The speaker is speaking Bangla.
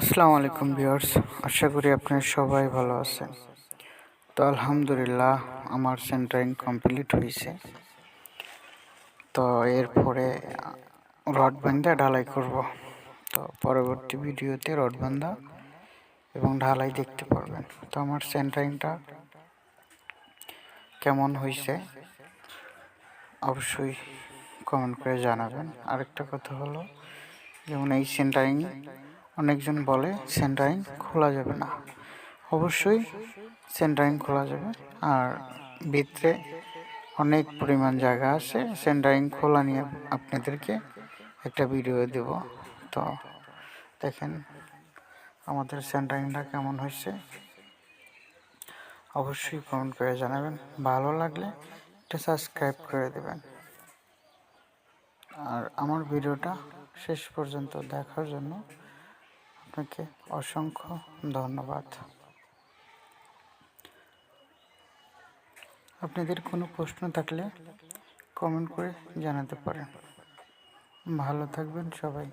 আসসালামু আলাইকুম ভিউয়ার্স, আশা করি আপনারা সবাই ভালো আছেন। তো আলহামদুলিল্লাহ আমার সেন্টারিং কমপ্লিট হয়েছে। তো এরপরে রড বান্ধা ঢালাই করব। তো পরবর্তী ভিডিওতে রড বান্ধা এবং ঢালাই দেখতে পারবেন। তো আমার সেন্টারিংটা কেমন হয়েছে অবশ্যই কমেন্ট করে জানাবেন। আরেকটা কথা হলো, যেমন এই সেন্টারিং অনেকজন বলে সেন্টারিং খোলা যাবে না। অবশ্যই সেন্টারিং খোলা যাবে, আর ভিতরে অনেক পরিমাণ জায়গা আছে। সেন্টারিং খোলা নিয়ে আপনাদেরকে একটা ভিডিও দেব। তো দেখেন আমাদের সেন্টারিংটা কেমন হয়েছে অবশ্যই কমেন্ট করে জানাবেন। ভালো লাগলে এটা সাবস্ক্রাইব করে দেবেন। আর আমার ভিডিওটা শেষ পর্যন্ত দেখার জন্য আপনাকে অসংখ্য ধন্যবাদ। আপনাদের কোনো প্রশ্ন থাকলে কমেন্ট করে জানাতে পারেন। ভালো থাকবেন সবাই।